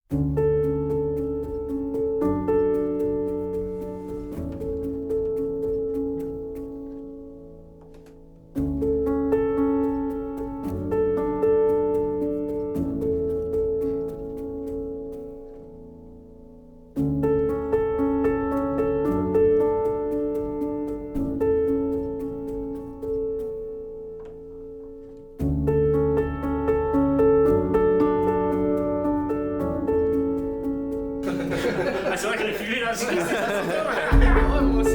Ah, c'est vrai qu'elle est filée là. Moi, je me dis,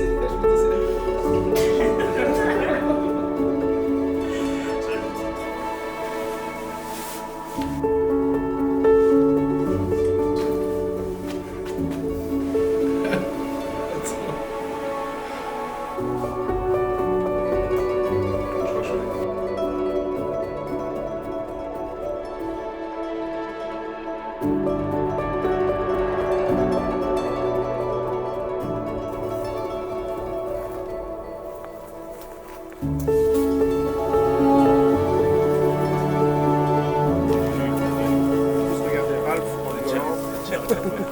Regardez Ralph en rigolant.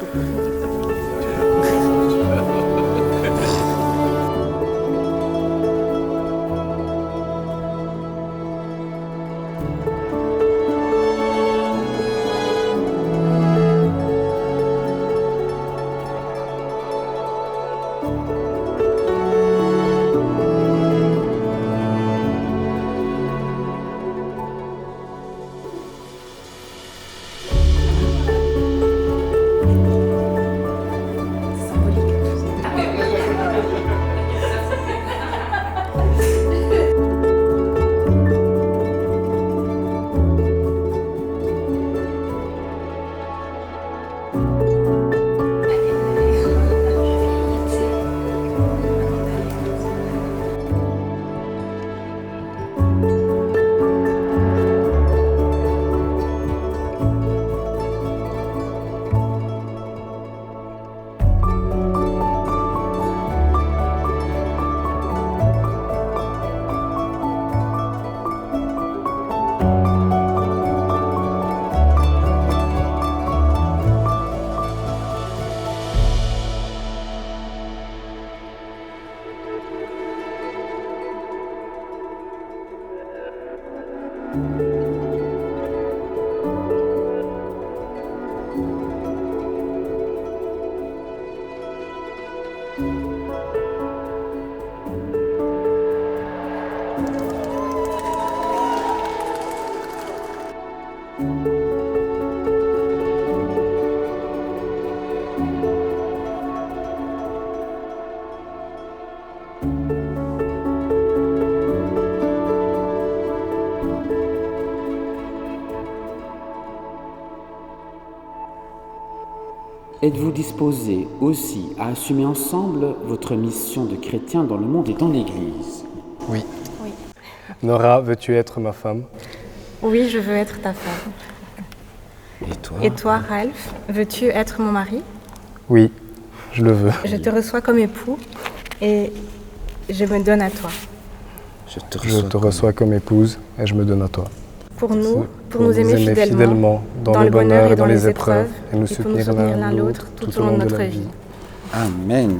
Êtes-vous disposés aussi à assumer ensemble votre mission de chrétien dans le monde et dans l'Église? Oui. Oui. Nora, veux-tu être ma femme? Oui, je veux être ta femme. Et toi? Et toi, Ralph, veux-tu être mon mari? Oui, je le veux. Je te reçois comme époux et je me donne à toi. Je te Je te reçois comme épouse et je me donne à toi. Pour nous aimer fidèlement, dans le bonheur et dans les épreuves, et nous pour soutenir l'un l'autre tout au long de notre vie. Amen.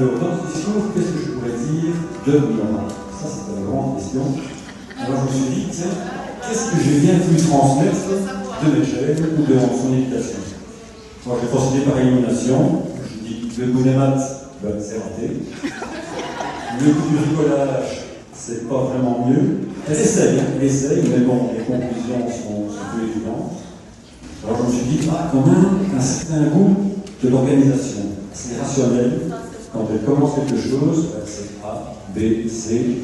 Alors, dans ce discours, qu'est-ce que je pourrais dire de Nora? Ça, c'est une grande question. Alors, je me suis dit, tiens, qu'est-ce que j'ai bien pu transmettre de mes chaînes ou de son éducation? Moi, j'ai procédé par élimination. Je dis, le coup des maths, ben, c'est raté. Le coup du bricolage, c'est pas vraiment mieux. Elle essaye, mais bon, les conclusions sont peu évidentes. Alors, je me suis dit, quand même, un certain goût de l'organisation. C'est rationnel. Quand elle commence quelque chose, c'est A, B, C,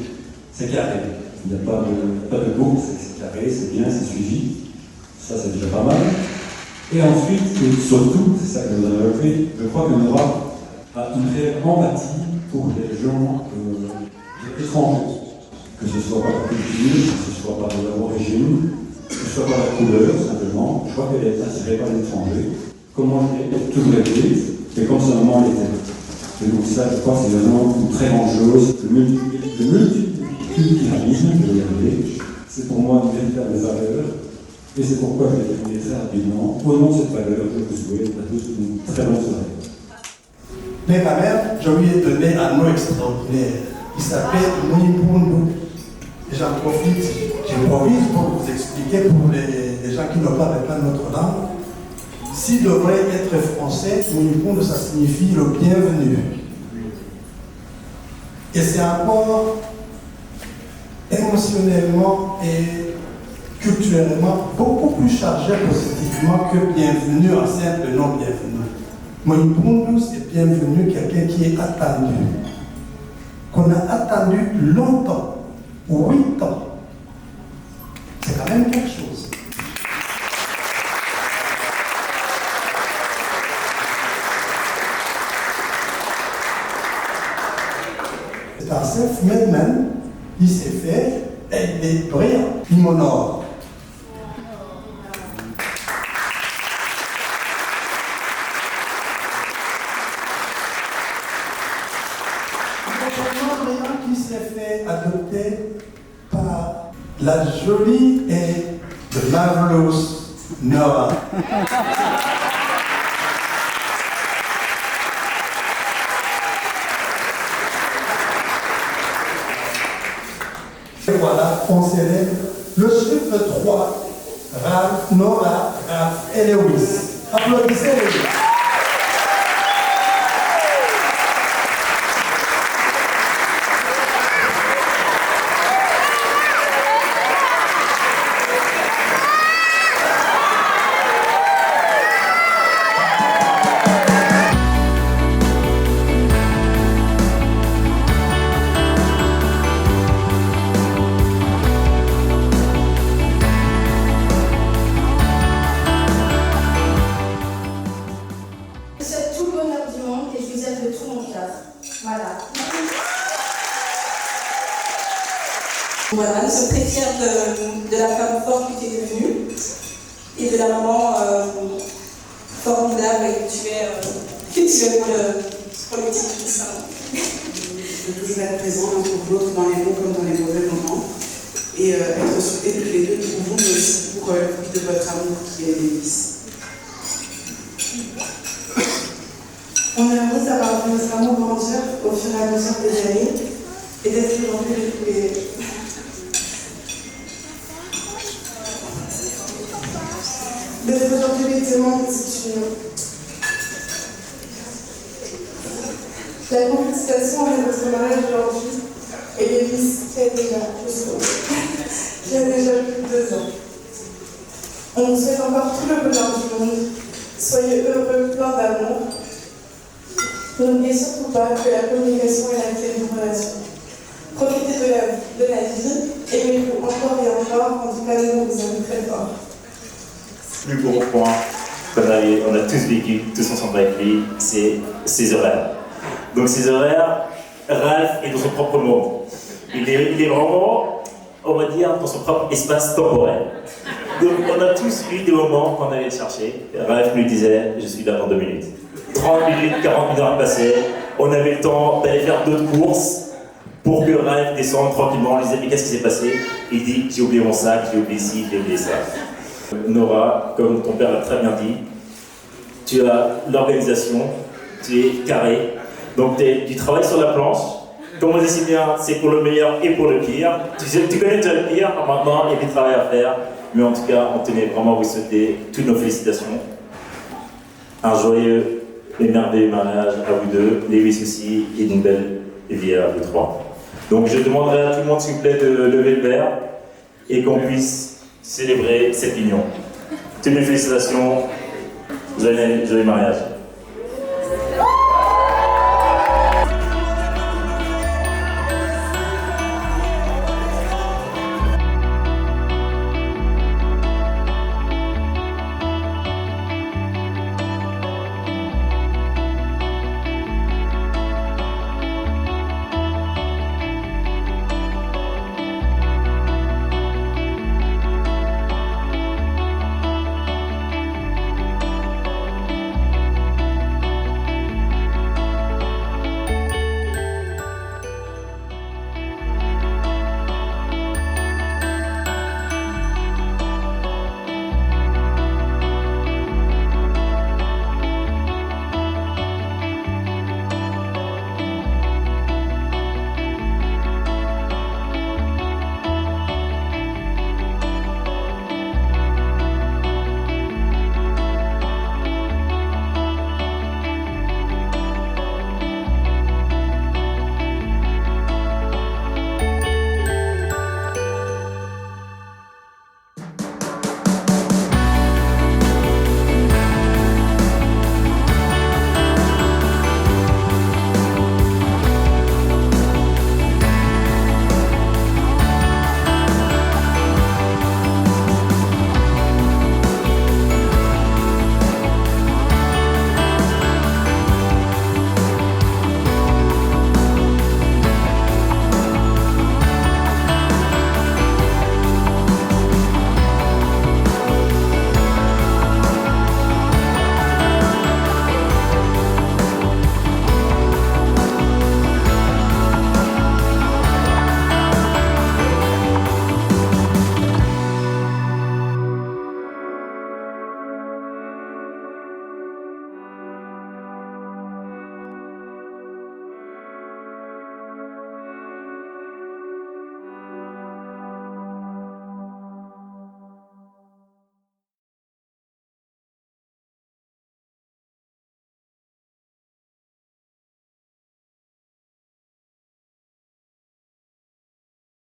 c'est carré. Il n'y a pas de boucle, c'est carré, c'est bien, c'est suivi. Ça, c'est déjà pas mal. Et ensuite, et surtout, c'est ça que nous avons relevé, je crois que Nora a une réelle empathie pour les gens étrangers. Que ce soit par la culture, que ce soit par l'origine, que ce soit par la couleur, simplement. Je crois qu'elle est attirée par l'étranger. Comment elle est toujours été, et comme sa maman l'était. Et donc ça, je crois que c'est vraiment une très grande chose. Le multiculturalisme, je vais y arriver, c'est pour moi une véritable valeur. Et c'est pourquoi je l'ai terminé très rapidement. Au nom de cette valeur, je vous souhaite à tous une très bonne soirée. Mais ma mère, je lui ai donné un nom extraordinaire. Il s'appelle Monipundu. Et j'en profite, j'improvise pour vous expliquer pour les gens qui ne parlent pas notre langue. S'il devrait être français, Monipundu, ça signifie le bienvenu. Et c'est encore émotionnellement et culturellement beaucoup plus chargé positivement que bienvenue en simple non bienvenue. Monipundu, c'est bienvenu quelqu'un qui est attendu. Qu'on a attendu longtemps, 8 ans. C'est quand même quelque chose. C'est un self-made man, il s'est fait, et il est brillant, il m'honore. Qui s'est fait adopter par la jolie et the marvelous Nora. Et voilà, on célèbre le chiffre 3, Ralph, Nora, Ralph et Lewis. Applaudissez-les. Voilà, nous sommes très fiers de la femme forte que tu es devenue et de la maman formidable que tu es pour le petit Christ. De toujours être présent l'un pour l'autre dans les bons comme dans les mauvais moments et être soudés tous les deux pour vous, mais aussi pour le fruit de votre amour qui est l'église. On est heureux d'avoir vu notre amour grandir au fur et à mesure des années et d'être aujourd'hui les témoins de cette union. La concrétisation de notre mariage aujourd'hui est l'église qui a déjà plus de 2 ans. On vous souhaite encore tout le bonheur du monde. Soyez heureux, plein d'amour. N'oubliez surtout pas que la communication est la clé d'une relation. Profitez de la vie, aimez-vous encore et encore, en tout cas nous vous aimons très fort. Le plus gros point qu'on a tous vécu, tous ensemble avec lui, c'est ses horaires. Donc ses horaires, Ralph est dans son propre monde. Il est vraiment, on va dire, dans son propre espace temporel. Donc on a tous eu des moments qu'on allait le chercher. Ralph lui disait, je suis là dans 2 minutes. 30 minutes, 40 minutes à passer. On avait le temps d'aller faire d'autres courses pour que Ralph descende tranquillement. On lui disait, mais qu'est-ce qui s'est passé? Il dit, j'ai oublié mon sac, j'ai oublié ci, j'ai oublié ça. Nora, comme ton père l'a très bien dit, tu as l'organisation, tu es carré, Donc tu travailles sur la planche. Comme on dit si bien, c'est pour le meilleur et pour le pire. Tu connais déjà le pire, maintenant il y a du travail à faire. Mais en tout cas, on tenait vraiment à vous souhaiter toutes nos félicitations. Un joyeux et merveilleux mariage à vous deux, Lewis aussi, et une belle vie à vous trois. Donc je demanderai à tout le monde s'il vous plaît de lever le verre et qu'on puisse célébrer cette union. Toutes mes félicitations, joyeux mariage.